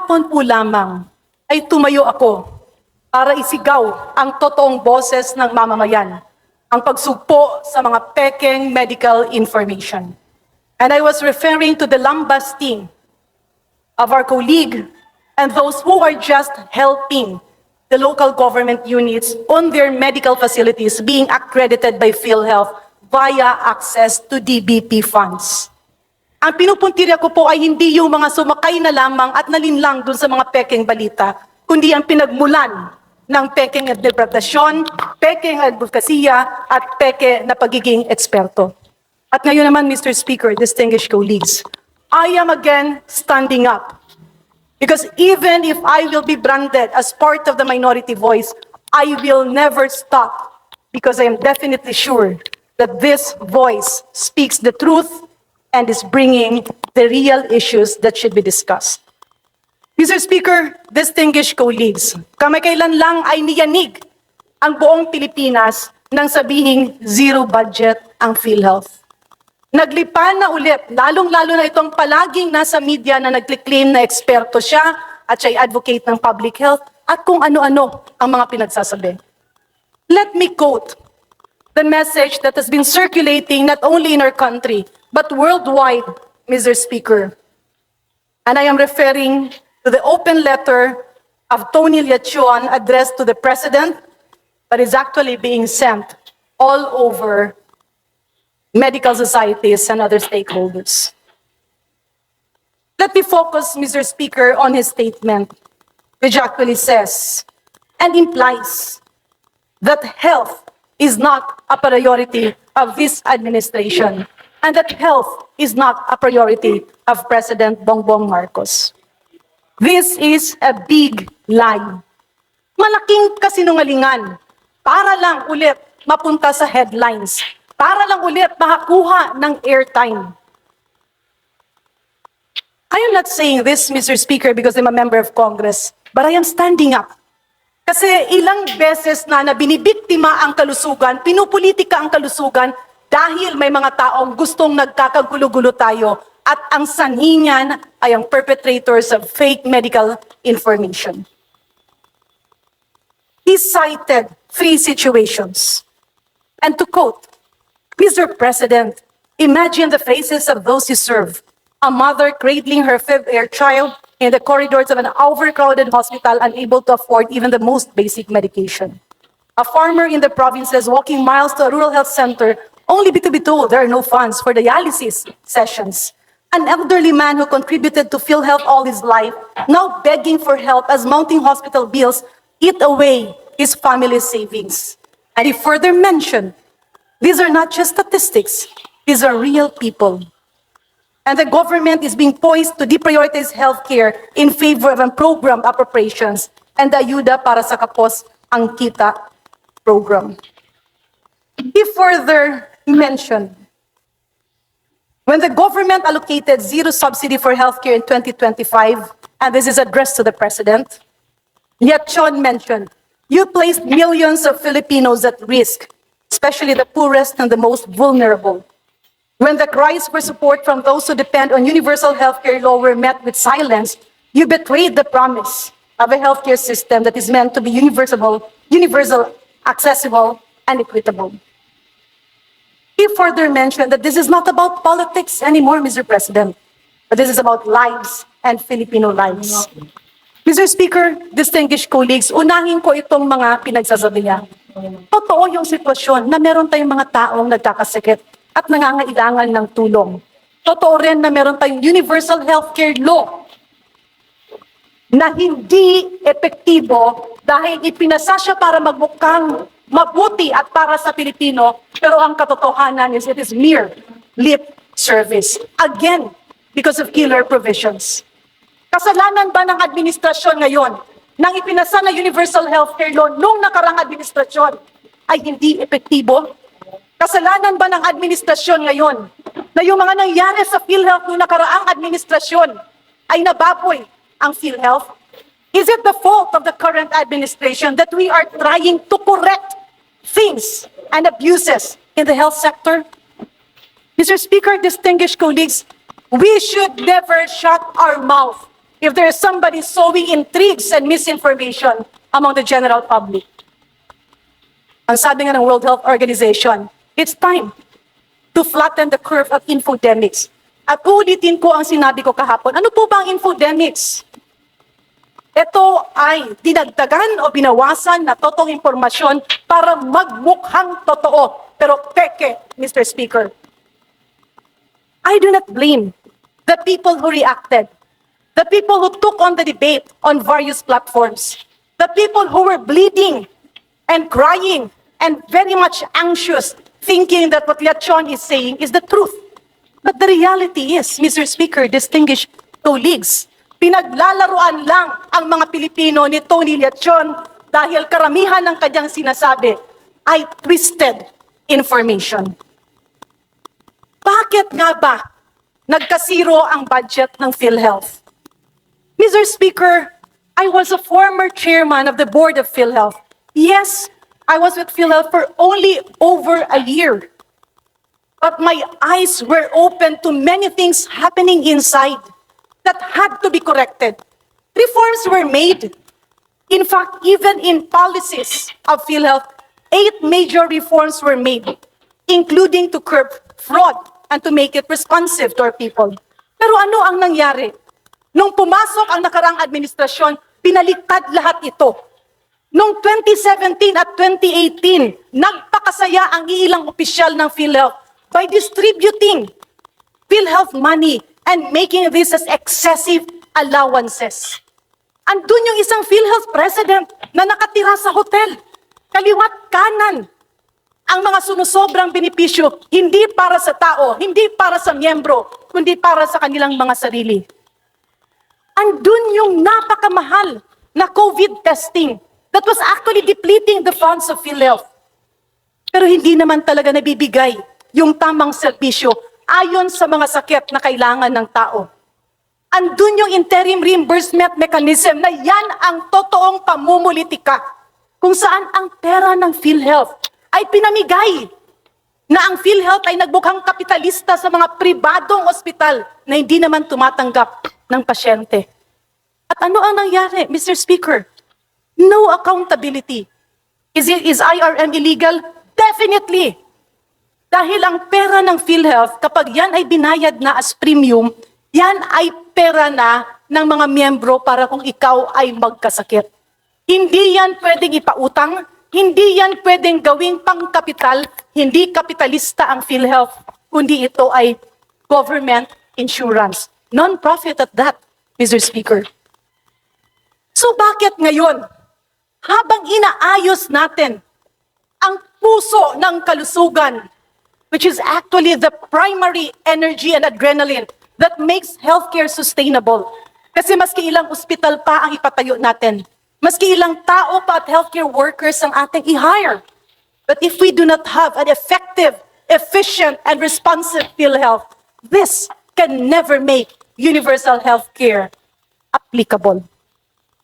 Kahapon po lamang ay tumayo ako para isigaw ang totoong boses ng mamamayan, ang pagsugpo sa mga pekeng medical information. And I was referring to the lambasting of our colleague and those who are just helping the local government units on their medical facilities being accredited by PhilHealth via access to DBP funds. Ang pinupuntirya ko po ay hindi yung mga sumakay na lamang at nalinlang dun sa mga pekeng balita, kundi ang pinagmulan ng pekeng interpretasyon, pekeng advokasya, at peke na pagiging eksperto. At ngayon naman, Mr. Speaker, distinguished colleagues, I am again standing up. Because even if I will be branded as part of the minority voice, I will never stop. Because I am definitely sure that this voice speaks the truth and is bringing the real issues that should be discussed. Mr. Speaker, distinguished colleagues, kamakailan lang ay niyanig ang buong Pilipinas nang sabihing zero budget ang PhilHealth. Naglipa na ulit, lalong-lalo na itong palaging nasa media na nagclaim na eksperto siya at siya'y advocate ng public health at kung ano-ano ang mga pinagsasabi. Let me quote the message that has been circulating not only in our country, but worldwide, Mr. Speaker. And I am referring to the open letter of Tony Leachon addressed to the President, but is actually being sent all over medical societies and other stakeholders. Let me focus, Mr. Speaker, on his statement, which actually says and implies that health is not a priority of this administration, and that health is not a priority of President Bongbong Marcos. This is a big lie. Malaking kasinungalingan para lang ulit mapunta sa headlines, para lang ulit makakuha ng airtime. I am not saying this, Mr. Speaker, because I'm a member of Congress, but I am standing up. Kasi ilang beses na binibiktima ang kalusugan, pinupolitika ang kalusugan, dahil may mga taong gustong nagkakagulo-gulo tayo at ang sanhi niyan ay ang perpetrators of fake medical information. He cited 3 situations. And to quote, Mr. President, imagine the faces of those you serve. A mother cradling her 5th-year child in the corridors of an overcrowded hospital, unable to afford even the most basic medication. A farmer in the provinces walking miles to a rural health center only to be told there are no funds for dialysis sessions. An elderly man who contributed to PhilHealth all his life, now begging for help as mounting hospital bills eat away his family's savings. And he further mentioned, these are not just statistics, these are real people. And the government is being poised to deprioritize healthcare in favor of unprogrammed appropriations and the ayuda para sa kapos ang kita program. He further mentioned, when the government allocated zero subsidy for healthcare in 2025, and this is addressed to the President, Leachon mentioned, you placed millions of Filipinos at risk, especially the poorest and the most vulnerable. When the cries for support from those who depend on universal healthcare law were met with silence, you betrayed the promise of a healthcare system that is meant to be universal, accessible, and equitable. He further mentioned that this is not about politics anymore, Mr. President, but this is about lives and Filipino lives. Mr. Speaker, distinguished colleagues, unahin ko itong mga pinagsasabi niya. Totoo yung sitwasyon na meron tayong mga taong nagkakasakit at nangangailangan ng tulong. Totoo rin na meron tayong universal healthcare law na hindi epektibo dahil ipinasa siya para magmukhang mabuti at para sa Pilipino, pero ang katotohanan is it is mere lip service. Again, because of killer provisions. Kasalanan ba ng administrasyon ngayon nang ipinasa na universal healthcare law nung nakaraang administrasyon ay hindi epektibo? Kasalanan ba ng administrasyon ngayon na yung mga nangyari sa PhilHealth nung nakaraang administrasyon ay nababoy ang PhilHealth? Is it the fault of the current administration that we are trying to correct things and abuses in the health sector? Mr. Speaker, distinguished colleagues, we should never shut our mouth if there is somebody sowing intrigues and misinformation among the general public. Ang sabi nga ng World Health Organization, it's time to flatten the curve of infodemics. At ulitin ko ang sinabi ko kahapon. Ano po ba ang infodemics? Ito ay dinagdagan o binawasan na totoong impormasyon para magmukhang totoo. Pero peke, Mr. Speaker. I do not blame the people who reacted, the people who took on the debate on various platforms, the people who were bleeding and crying and very much anxious, thinking that what Liachon is saying is the truth. But the reality is, Mr. Speaker, distinguished colleagues, pinaglalaruan lang ang mga Pilipino ni Tony Liachon dahil karamihan ng kanyang sinasabi ay twisted information. Bakit nga ba nagkasiro ang budget ng PhilHealth? Mr. Speaker, I was a former chairman of the board of PhilHealth. Yes, I was with PhilHealth for only over a year. But my eyes were open to many things happening inside that had to be corrected. Reforms were made. In fact, even in policies of PhilHealth, 8 major reforms were made, including to curb fraud and to make it responsive to our people. Pero ano ang nangyari? Nung pumasok ang nakaraang administrasyon, pinaliktad lahat ito. Noong 2017 at 2018, nagpakasaya ang ilang opisyal ng PhilHealth by distributing PhilHealth money and making this as excessive allowances. Andun yung isang PhilHealth president na nakatira sa hotel. Kaliwat kanan ang mga sumusobrang benepisyo, hindi para sa tao, hindi para sa miyembro, kundi para sa kanilang mga sarili. Andun yung napakamahal na COVID testing that was actually depleting the funds of PhilHealth. Pero hindi naman talaga nabibigay yung tamang serbisyo ayon sa mga sakit na kailangan ng tao. Andun yung interim reimbursement mechanism na yan ang totoong pamumulitika kung saan ang pera ng PhilHealth ay pinamigay na ang PhilHealth ay nagbukhang kapitalista sa mga pribadong ospital na hindi naman tumatanggap ng pasyente. At ano ang nangyari, Mr. Speaker? No accountability. Is IRM illegal? Definitely. Dahil ang pera ng PhilHealth, kapag yan ay binayad na as premium, yan ay pera na ng mga miyembro para kung ikaw ay magkasakit. Hindi yan pwedeng ipautang, hindi yan pwedeng gawing pangkapital, hindi kapitalista ang PhilHealth, kundi ito ay government insurance. Non-profit at that, Mr. Speaker. So bakit ngayon, habang inaayos natin ang puso ng kalusugan, which is actually the primary energy and adrenaline that makes healthcare sustainable. Kasi maski ilang ospital pa ang ipatayo natin, maski ilang tao pa at healthcare workers ang ating i-hire. But if we do not have an effective, efficient, and responsive PhilHealth, this can never make universal healthcare applicable.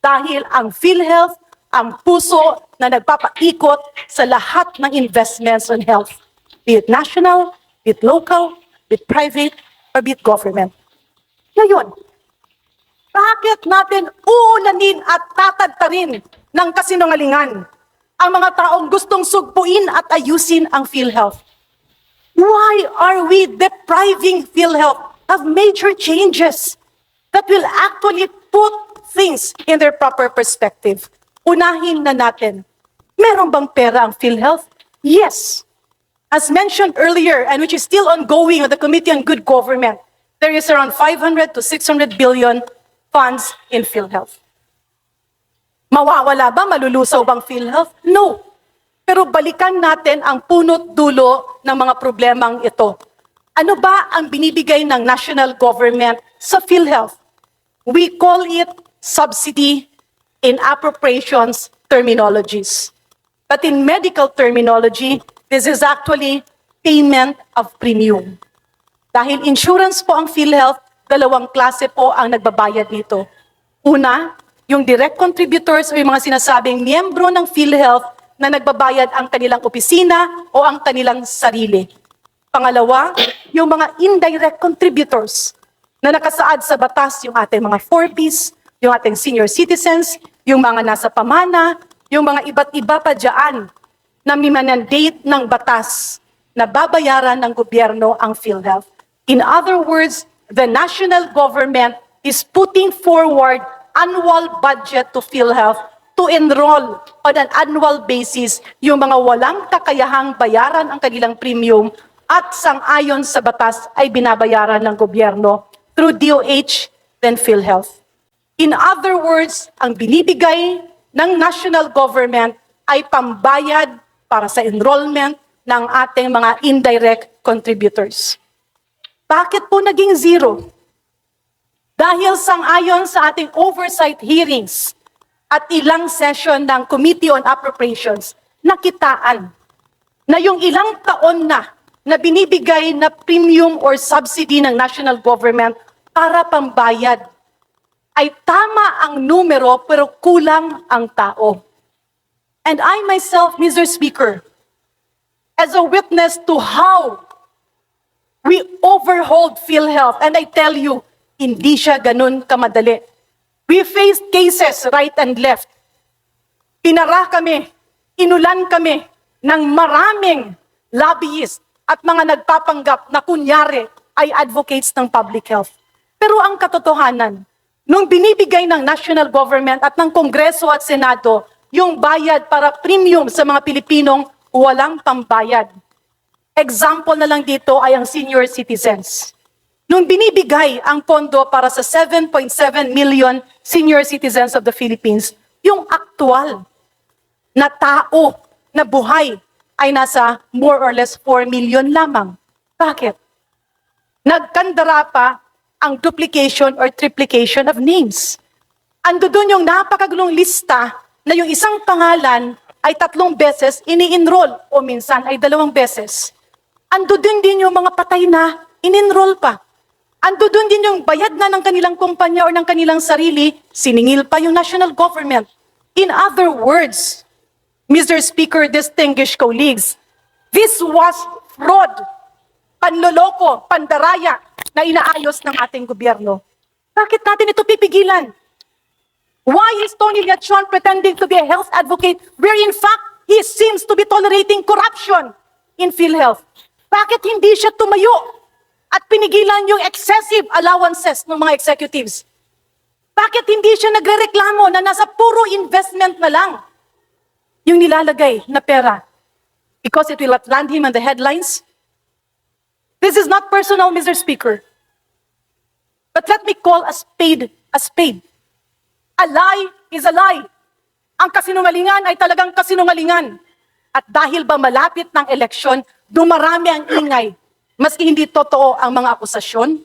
Dahil ang PhilHealth, ang puso na nagpapaikot sa lahat ng investments on health, be it national, be it local, be it private, or be it government. Ngayon, bakit natin uulanin at tatadtarin ng kasinungalingan ang mga taong gustong sugpuin at ayusin ang PhilHealth? Why are we depriving PhilHealth of major changes that will actually put things in their proper perspective? Unahin na natin, meron bang pera ang PhilHealth? Yes. As mentioned earlier, and which is still ongoing with the Committee on Good Government, there is around 500 to 600 billion funds in PhilHealth. Mawawala ba? Malulusaw bang PhilHealth? No. Pero balikan natin ang punot dulo ng mga problemang ito. Ano ba ang binibigay ng national government sa PhilHealth? We call it subsidy in appropriations terminologies. But in medical terminology, this is actually payment of premium. Dahil insurance po ang PhilHealth, dalawang klase po ang nagbabayad nito. Una, yung direct contributors o yung mga sinasabing miyembro ng PhilHealth na nagbabayad ang kanilang opisina o ang kanilang sarili. Pangalawa, yung mga indirect contributors. na nakasaad sa batas yung ating mga 4Ps, yung ating senior citizens, yung mga nasa pamana, yung mga iba't iba pa dyan na minandate ng batas na babayaran ng gobyerno ang PhilHealth. In other words, the national government is putting forward annual budget to PhilHealth to enroll on an annual basis yung mga walang kakayahang bayaran ang kanilang premium at sang-ayon sa batas ay binabayaran ng gobyerno through DOH then PhilHealth. In other words, ang binibigay ng national government ay pambayad para sa enrollment ng ating mga indirect contributors. Bakit po naging zero? Dahil sang-ayon sa ating oversight hearings at ilang session ng Committee on Appropriations, nakitaan na yung ilang taon na binibigay na premium or subsidy ng national government para pambayad ay tama ang numero pero kulang ang tao. And I myself, Mr. Speaker, as a witness to how we overhauled PhilHealth, and I tell you, hindi siya ganun kamadali. We faced cases right and left. Pinara kami, inulan kami ng maraming lobbyists at mga nagpapanggap na kunyari ay advocates ng public health. Pero ang katotohanan, nung binibigay ng national government at ng Kongreso at Senado yung bayad para premium sa mga Pilipinong walang pambayad. Example na lang dito ay ang senior citizens. Nung binibigay ang pondo para sa 7.7 million senior citizens of the Philippines, yung aktual na tao na buhay ay nasa more or less 4 million lamang. Bakit? Nagkandara pa ang duplication or triplication of names. Ando doon yung napakagulong lista na yung isang pangalan ay 3 beses ini-enroll o minsan ay 2 beses. Ando din yung mga patay na in-enroll pa. Ando doon din yung bayad na ng kanilang kumpanya o ng kanilang sarili, siningil pa yung national government. In other words, Mr. Speaker, distinguished colleagues, this was fraud, panloloko, pandaraya na inaayos ng ating gobyerno. Bakit natin ito pipigilan? Why is Tony Lechon pretending to be a health advocate where in fact he seems to be tolerating corruption in PhilHealth? Bakit hindi siya tumayo at pinigilan yung excessive allowances ng mga executives? Bakit hindi siya nagrereklamo na nasa puro investment na lang yung nilalagay na pera? Because it will not land him in the headlines? This is not personal, Mr. Speaker. But let me call a spade a spade. A lie is a lie. Ang kasinungalingan ay talagang kasinungalingan. At dahil ba malapit ng eleksyon, dumarami ang ingay, maski hindi totoo ang mga akusasyon?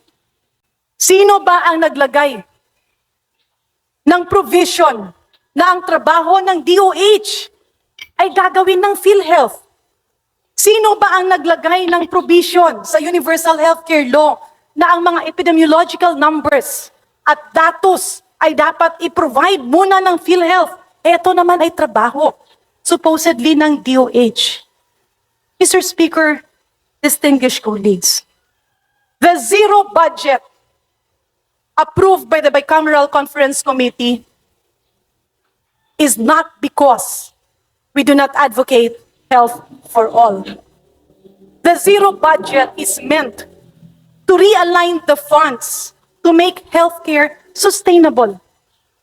Sino ba ang naglagay ng provision na ang trabaho ng DOH ay gagawin ng PhilHealth? Sino ba ang naglagay ng provision sa Universal Healthcare Law na ang mga epidemiological numbers at datos ay dapat i-provide muna ng PhilHealth? Ito naman ay trabaho, supposedly ng DOH. Mr. Speaker, distinguished colleagues, the zero budget approved by the Bicameral Conference Committee is not because we do not advocate health for all. The zero budget is meant to realign the funds to make healthcare sustainable.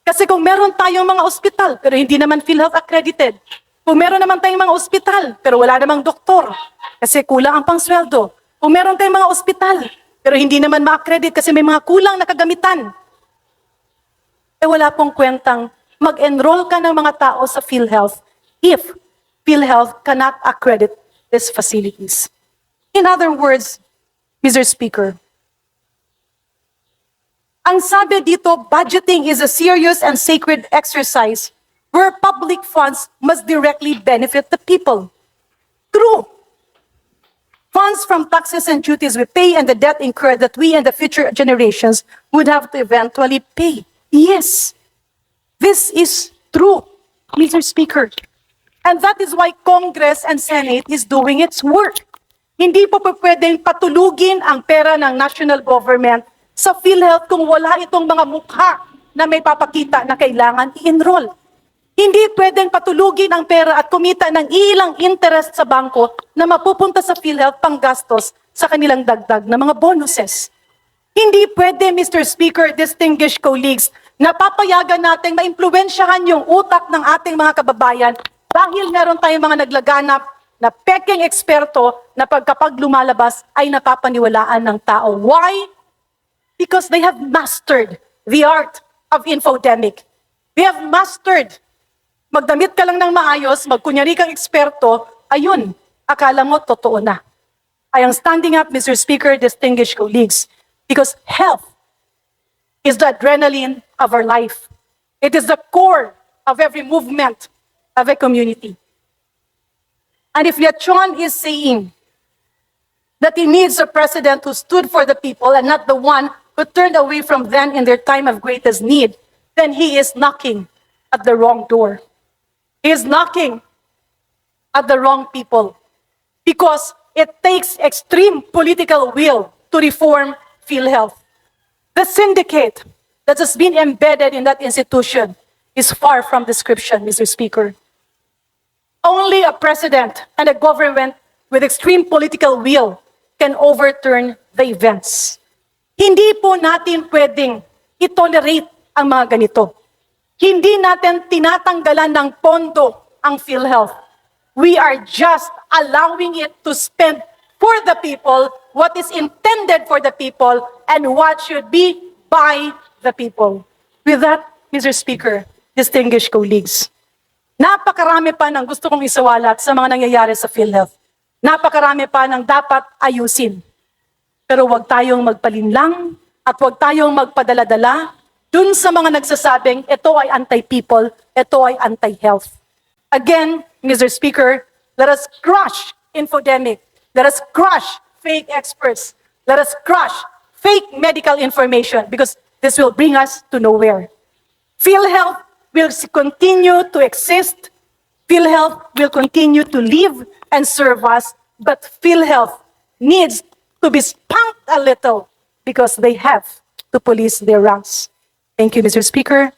Kasi kung meron tayong mga ospital pero hindi naman PhilHealth accredited, kung meron naman tayong mga ospital pero wala namang doktor kasi kulang ang pangsweldo, kung meron tayong mga ospital pero hindi naman ma-accredit kasi may mga kulang na kagamitan, eh wala pong kwentang mag-enroll ka ng mga tao sa PhilHealth if PhilHealth cannot accredit these facilities. In other words, Mr. Speaker, ang sabi dito, budgeting is a serious and sacred exercise where public funds must directly benefit the people. True. Funds from taxes and duties we pay and the debt incurred that we and the future generations would have to eventually pay. Yes, this is true, Mr. Speaker. And that is why Congress and Senate is doing its work. Hindi po pwedeng patulugin ang pera ng national government sa PhilHealth kung wala itong mga mukha na may papakita na kailangan i-enroll. Hindi pwedeng patulugin ang pera at kumita ng ilang interest sa bangko na mapupunta sa PhilHealth pang gastos sa kanilang dagdag na mga bonuses. Hindi pwede, Mr. Speaker, distinguished colleagues, na papayagan natin maimpluwensyahan yung utak ng ating mga kababayan dahil meron tayong mga naglaganap na peking eksperto na kapag lumalabas ay napapaniwalaan ng tao. Why? Because they have mastered the art of infodemic. They have mastered. Magdamit ka lang ng maayos, magkunyari kang eksperto, ayun, akala mo totoo na. I am standing up, Mr. Speaker, distinguished colleagues, because health is the adrenaline of our life. It is the core of every movement of a community. And if Lechon is saying that he needs a president who stood for the people and not the one who turned away from them in their time of greatest need, then he is knocking at the wrong door. He is knocking at the wrong people because it takes extreme political will to reform PhilHealth. The syndicate that has been embedded in that institution is far from description, Mr. Speaker. Only a president and a government with extreme political will can overturn the events. Hindi po natin pwedeng itolerate ang mga ganito. Hindi natin tinatanggalan ng pondo ang PhilHealth. We are just allowing it to spend for the people what is intended for the people and what should be by the people. With that, Mr. Speaker, distinguished colleagues, napakarami pa ng gusto kong isawalat sa mga nangyayari sa PhilHealth. Napakarami pa ng dapat ayusin. Pero huwag tayong magpalinlang at huwag tayong magpadala-dala dun sa mga nagsasabing ito ay anti-people, ito ay anti-health. Again, Mr. Speaker, let us crush infodemic. Let us crush fake experts. Let us crush fake medical information because this will bring us to nowhere. PhilHealth will continue to exist. PhilHealth will continue to live and serve us, but PhilHealth needs to be spanked a little because they have to police their ranks. Thank you, Mr. Speaker.